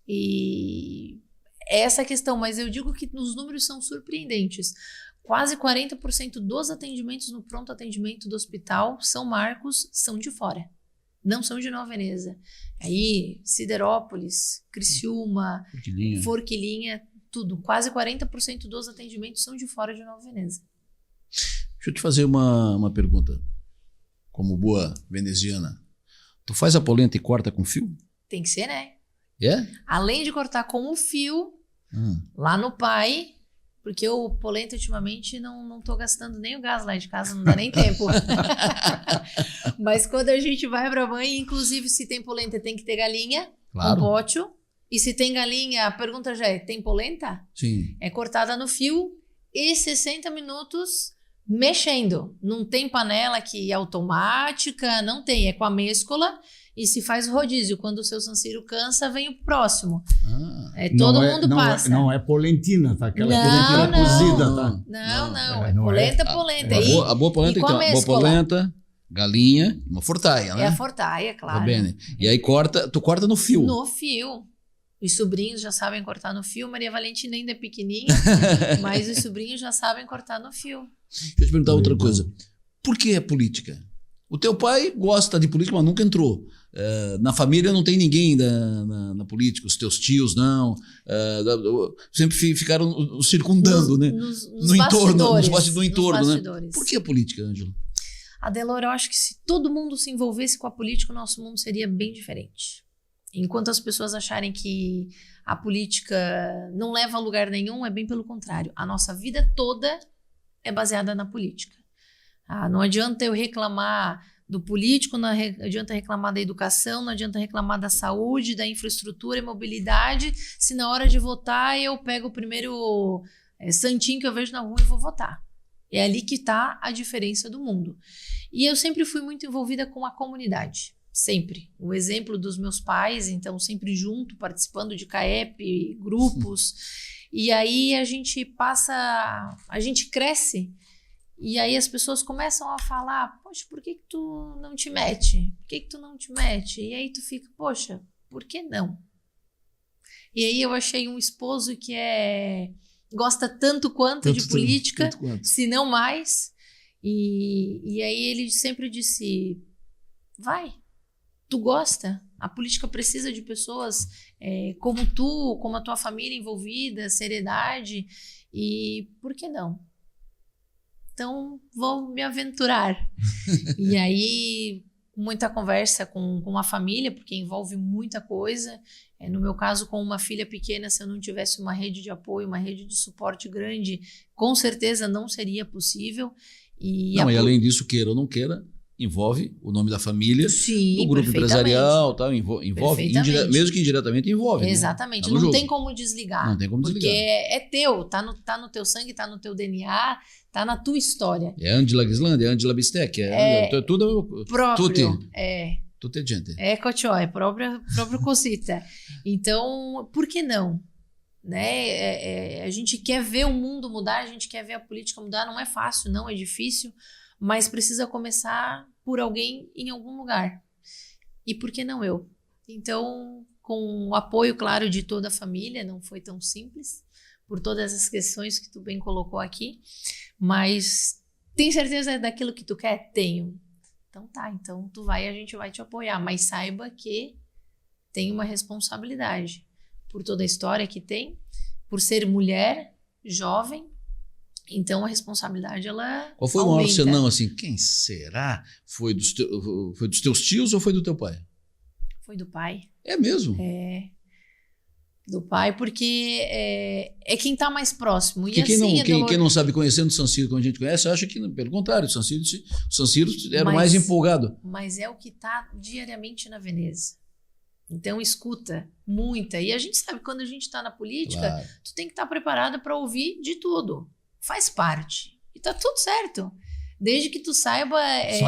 e essa questão, mas eu digo que os números são surpreendentes. Quase 40% dos atendimentos no pronto atendimento do hospital São Marcos são de fora. Não são de Nova Veneza. Aí, Siderópolis, Criciúma, Forquilinha, tudo. Quase 40% dos atendimentos são de fora de Nova Veneza. Deixa eu te fazer uma pergunta. Como boa veneziana, tu faz a polenta e corta com fio? Tem que ser, né? É? Além de cortar com o fio, lá no pai... Porque o polenta, ultimamente, não tô gastando nem o gás lá de casa, não dá nem tempo. Mas quando a gente vai pra mãe, inclusive, se tem polenta, tem que ter galinha, claro. Um pote. E se tem galinha, a pergunta já é, tem polenta? Sim. É cortada no fio e 60 minutos mexendo. Não tem panela que é automática, não tem. É com a mêscola e se faz rodízio. Quando o seu Sanciro cansa, vem o próximo. Todo mundo passa. Não é polentina, tá? Aquela polentina cozida, tá? Não. É polenta. A boa polenta, então. Boa polenta, galinha, uma fortaia, né? É a fortaia, claro. Tá bem, né? E aí tu corta no fio. No fio. Os sobrinhos já sabem cortar no fio. Maria Valentina ainda é pequenininha, mas os sobrinhos já sabem cortar no fio. Deixa eu te perguntar outra coisa. Por que a política? O teu pai gosta de política, mas nunca entrou. Na família não tem ninguém na política, os teus tios não. Sempre ficaram circundando, né? No entorno, no entorno, né? Por que a política, Ângelo? Adelor, eu acho que se todo mundo se envolvesse com a política, o nosso mundo seria bem diferente. Enquanto as pessoas acharem que a política não leva a lugar nenhum, é bem pelo contrário. A nossa vida toda é baseada na política. Não adianta eu reclamar do político, não adianta reclamar da educação, não adianta reclamar da saúde, da infraestrutura e mobilidade, se na hora de votar eu pego o primeiro santinho que eu vejo na rua e vou votar. É ali que está a diferença do mundo. E eu sempre fui muito envolvida com a comunidade, sempre. O exemplo dos meus pais, então sempre junto, participando de CAEP, grupos, e aí a gente cresce. E aí as pessoas começam a falar, poxa, por que tu não te mete? Por que tu não te mete? E aí tu fica, poxa, por que não? E aí eu achei um esposo que gosta tanto quanto de política, se não mais. E aí ele sempre disse, vai, tu gosta? A política precisa de pessoas como tu, como a tua família envolvida, seriedade, e por que não? Então, vou me aventurar. E aí, muita conversa com a família, porque envolve muita coisa. No meu caso, com uma filha pequena, se eu não tivesse uma rede de apoio, uma rede de suporte grande, com certeza não seria possível. E além disso, queira ou não queira, envolve o nome da família, sim, do grupo empresarial, tal, envolve, mesmo que indiretamente envolve. Exatamente, né? Não tem como desligar. Não tem como desligar. Porque é teu, tá no teu sangue, tá no teu DNA, tá na tua história. É Ângela Gislandi, é Ângela Bistec, tudo próprio. Tudo é gente. É Cochó, próprio cosita. Então, por que não? Né? A gente quer ver o mundo mudar, a gente quer ver a política mudar, não é fácil, não é difícil, mas precisa começar por alguém em algum lugar. E por que não eu? Então, com o apoio, claro, de toda a família, não foi tão simples, por todas as questões que tu bem colocou aqui, mas tem certeza daquilo que tu quer? Tenho. Então tá, então tu vai, a gente vai te apoiar, mas saiba que tem uma responsabilidade por toda a história que tem, por ser mulher, jovem. Então a responsabilidade ela Qual foi aumenta. O maior senão, assim, quem será? Foi dos teus tios ou foi do teu pai? Foi do pai. É mesmo? Do pai, porque é quem está mais próximo. E porque assim, quem não sabe, conhecendo o San Siro como a gente conhece, acha que, pelo contrário, o San Siro era o mais empolgado. Mas é o que está diariamente na Veneza. Então escuta muita. E a gente sabe, quando a gente está na política, claro, tu tem que estar preparada para ouvir de tudo. Faz parte. E tá tudo certo. Desde que tu saiba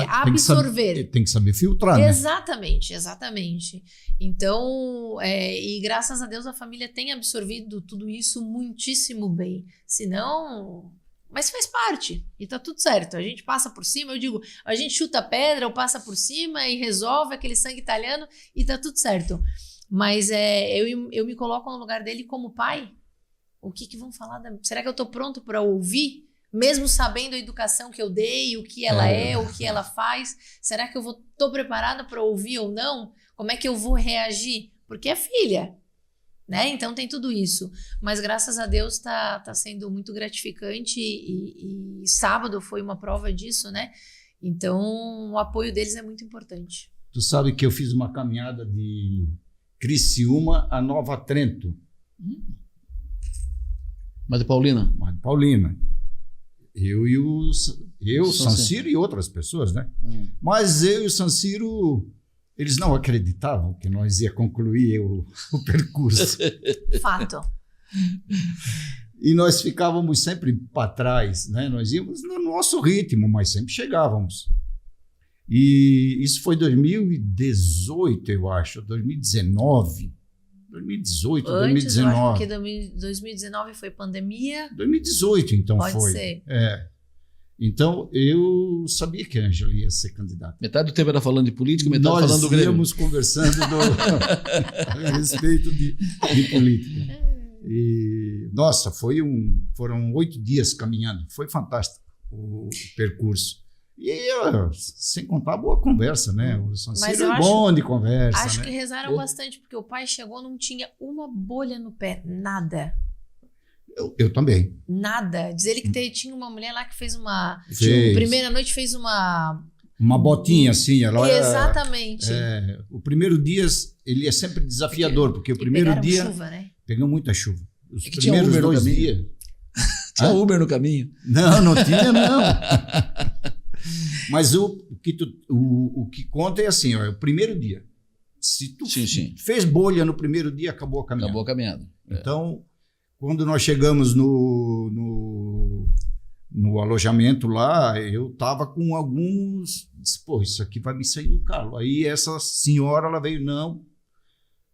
absorver. Tem que saber filtrar, Exatamente, né? Exatamente. Então, e graças a Deus a família tem absorvido tudo isso muitíssimo bem. Senão, mas faz parte. E tá tudo certo. A gente passa por cima, eu digo, a gente chuta a pedra ou passa por cima e resolve aquele sangue italiano e tá tudo certo. Mas eu me coloco no lugar dele como pai. O que vão falar? Será que eu tô pronto para ouvir? Mesmo sabendo a educação que eu dei, o que ela o que ela faz, será que eu tô preparada para ouvir ou não? Como é que eu vou reagir? Porque é filha, né? Então tem tudo isso. Mas graças a Deus tá sendo muito gratificante e sábado foi uma prova disso, né? Então o apoio deles é muito importante. Tu sabe que eu fiz uma caminhada de Criciúma a Nova Trento. Madre Paulina. Eu, San Siro e outras pessoas, né? Mas eu e o San Siro, eles não acreditavam que nós ia concluir o percurso. Fato. E nós ficávamos sempre para trás, né? Nós íamos no nosso ritmo, mas sempre chegávamos. E isso foi 2018, eu acho, 2019. 2018, Antes, 2019. Eu acho que 2019 foi pandemia. 2018, então Pode foi. ser. Então, eu sabia que a Ângela ia ser candidata. Metade do tempo era falando de política, metade falando do Grêmio. Nós íamos conversando a respeito de política. E, nossa, foram 8 dias caminhando. Foi fantástico o percurso. E sem contar a boa conversa, né? O Sancílio é bom de conversa. Acho né? que rezaram bastante, porque o pai chegou, não tinha uma bolha no pé, nada. Eu também. Nada. Diz ele que tinha uma mulher lá que fez primeira noite fez uma botinha assim. Exatamente. O primeiro dia, ele é sempre desafiador, porque o primeiro dia... chuva, né? Pegou muita chuva. Os tinha primeiros Uber 2 dias... Tinha Uber no caminho? Não tinha, não. Mas o que conta é assim, ó, é o primeiro dia. Se tu fez bolha no primeiro dia, acabou a caminhada. Acabou a caminhada. Então, quando nós chegamos no alojamento lá, eu estava com alguns... Disse, pô, isso aqui vai me sair no calo. Aí essa senhora, ela veio, não,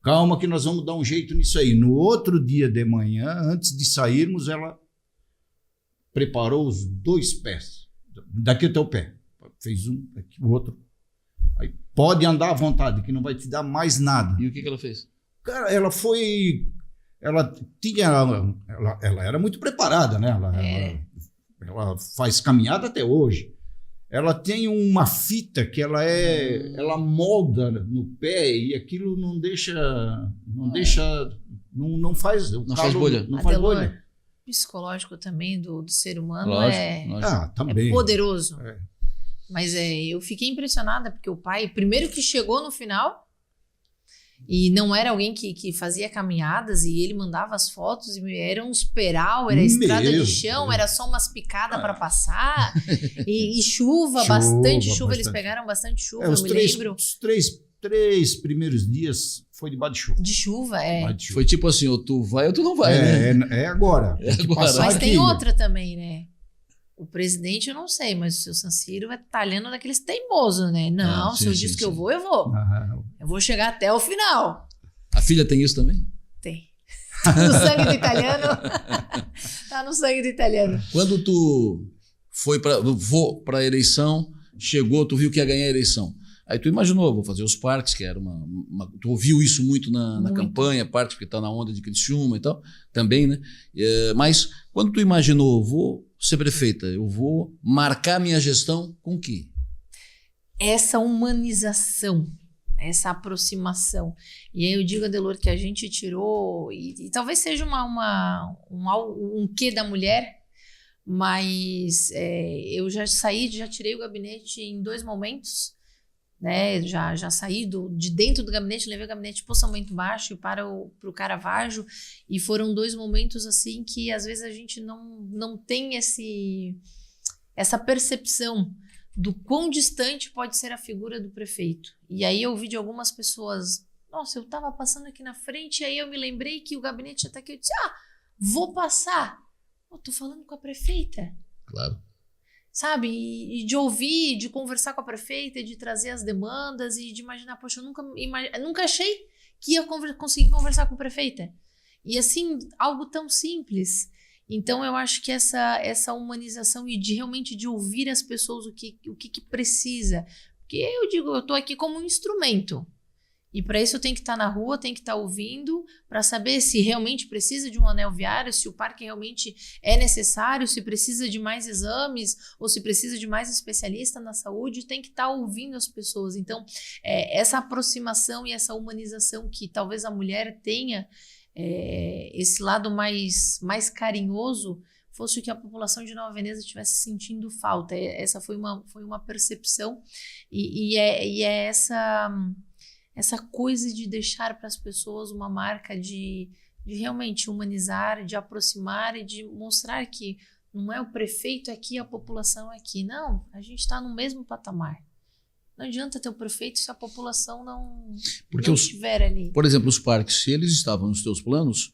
calma que nós vamos dar um jeito nisso aí. No outro dia de manhã, antes de sairmos, ela preparou os 2 pés. Daqui até o pé. Fez um, aqui, o outro. Aí pode andar à vontade, que não vai te dar mais nada. E o que ela fez? Cara, ela foi... Ela era muito preparada, né? Ela faz caminhada até hoje. Ela tem uma fita que ela molda no pé e aquilo não faz bolha. Não faz bolha. Psicológico também do ser humano lógico. Também. É poderoso. Mas eu fiquei impressionada porque o pai, primeiro que chegou no final e não era alguém que fazia caminhadas e ele mandava as fotos e era uns peral, era estrada de chão, era só umas picadas para passar e chuva, bastante chuva. Eles pegaram bastante chuva, eu me lembro. Os três primeiros dias foi debaixo de chuva. De chuva, Foi tipo assim, ou tu vai ou tu não vai, né? É agora. Mas tem outra também, né? O presidente eu não sei, mas o seu Sancílio é talhando daqueles teimosos, né? Não, se eu disse que eu vou, eu vou. Eu vou chegar até o final. A filha tem isso também? Tem. No sangue do italiano. Tá no sangue do italiano. Quando tu vou para a eleição, chegou, tu viu que ia ganhar a eleição. Aí tu imaginou, vou fazer os parques, que era tu ouviu isso muito na campanha, parte porque tá na onda de Criciúma e tal, também, né? Mas quando tu imaginou, vou ser prefeita, eu vou marcar minha gestão com o quê? Essa humanização, essa aproximação. E aí eu digo, Adelor, que a gente tirou, e talvez seja um quê da mulher, mas eu já tirei o gabinete em 2 momentos, né? Já saí de dentro do gabinete, levei o gabinete para o São Bento Baixo e para o Caravaggio, e foram 2 momentos assim que às vezes a gente não tem essa percepção do quão distante pode ser a figura do prefeito. E aí eu ouvi de algumas pessoas, nossa, eu estava passando aqui na frente, e aí eu me lembrei que o gabinete está aqui, eu disse, vou passar. Estou falando com a prefeita. Claro. Sabe, e de ouvir, de conversar com a prefeita, de trazer as demandas e de imaginar, poxa, eu nunca achei que ia conseguir conversar com a prefeita. E assim, algo tão simples. Então eu acho que essa humanização e realmente de ouvir as pessoas o que precisa. Porque eu digo, eu estou aqui como um instrumento. E para isso eu tenho que estar na rua, tenho que estar ouvindo, para saber se realmente precisa de um anel viário, se o parque realmente é necessário, se precisa de mais exames, ou se precisa de mais especialista na saúde, tem que estar ouvindo as pessoas. Então, essa aproximação e essa humanização que talvez a mulher tenha, esse lado mais carinhoso, fosse o que a população de Nova Veneza estivesse sentindo falta. Essa foi uma percepção, e é essa coisa de deixar para as pessoas uma marca de realmente humanizar, de aproximar e de mostrar que não é o prefeito aqui, a população aqui. Não, a gente está no mesmo patamar. Não adianta ter o prefeito se a população não estiver ali. Por exemplo, os parques, se eles estavam nos teus planos,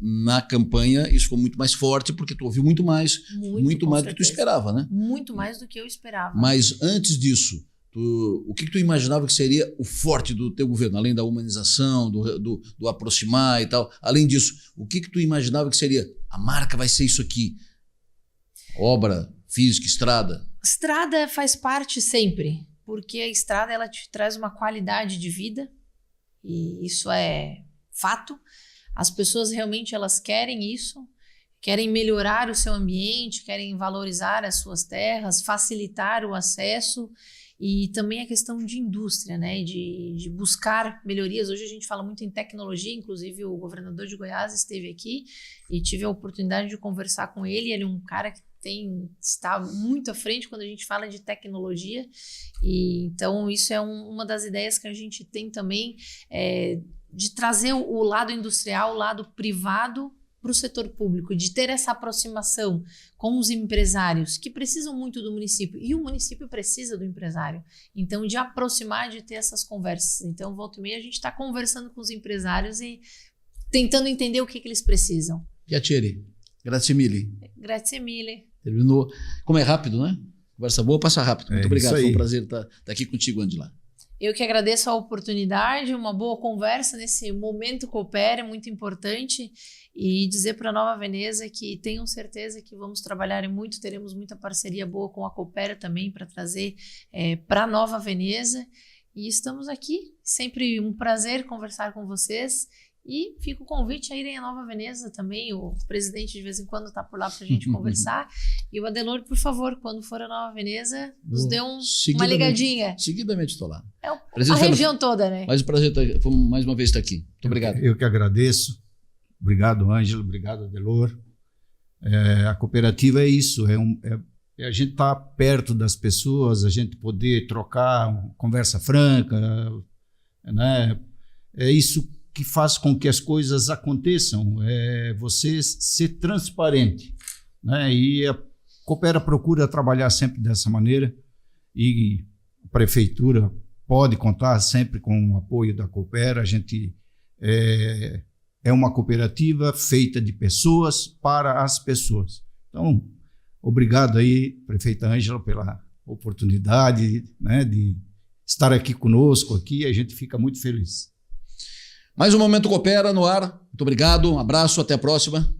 na campanha isso ficou muito mais forte, porque tu ouviu muito mais do que tu esperava, né? Muito mais do que eu esperava. Mas antes disso, o que tu imaginava que seria o forte do teu governo, além da humanização, do aproximar e tal? Além disso, o que tu imaginava que seria a marca vai ser isso aqui? Obra física, estrada? Estrada faz parte sempre, porque a estrada ela te traz uma qualidade de vida e isso é fato. As pessoas realmente elas querem isso, querem melhorar o seu ambiente, querem valorizar as suas terras, facilitar o acesso e também a questão de indústria, né? De buscar melhorias. Hoje a gente fala muito em tecnologia, inclusive o governador de Goiás esteve aqui e tive a oportunidade de conversar com ele. Ele é um cara que está muito à frente quando a gente fala de tecnologia e então isso é uma das ideias que a gente tem também de trazer o lado industrial, o lado privado para o setor público, de ter essa aproximação com os empresários que precisam muito do município e o município precisa do empresário, então de aproximar, de ter essas conversas. Então volta e meia a gente está conversando com os empresários e tentando entender o que eles precisam. Piacere, grazie mille. Grazie mille. Terminou. Como é rápido, né? Conversa boa, passa rápido. Muito obrigado, foi um prazer estar aqui contigo, Ângela. Eu que agradeço a oportunidade, uma boa conversa nesse momento Coopera, é muito importante, e dizer para a Nova Veneza que tenham certeza que vamos trabalhar muito, teremos muita parceria boa com a Coopera também para trazer para a Nova Veneza, e estamos aqui, sempre um prazer conversar com vocês. E fica o convite a irem à Nova Veneza também. O presidente de vez em quando está por lá para a gente conversar. E o Adelor, por favor, quando for à Nova Veneza, nos dê uma ligadinha. Seguidamente estou lá. A região toda, né? Mas o prazer foi mais uma vez estar aqui. Muito obrigado. Eu que agradeço. Obrigado, Ângelo. Obrigado, Adelor. A cooperativa é isso. A gente estar perto das pessoas, a gente poder trocar uma conversa franca, né? É isso que faz com que as coisas aconteçam, você ser transparente, né? E a Coopera procura trabalhar sempre dessa maneira e a prefeitura pode contar sempre com o apoio da Coopera. A gente é uma cooperativa feita de pessoas para as pessoas. Então, obrigado aí, prefeita Ângela, pela oportunidade, né, de estar aqui conosco aqui. A gente fica muito feliz. Mais um Momento Coopera no ar. Muito obrigado, um abraço, até a próxima.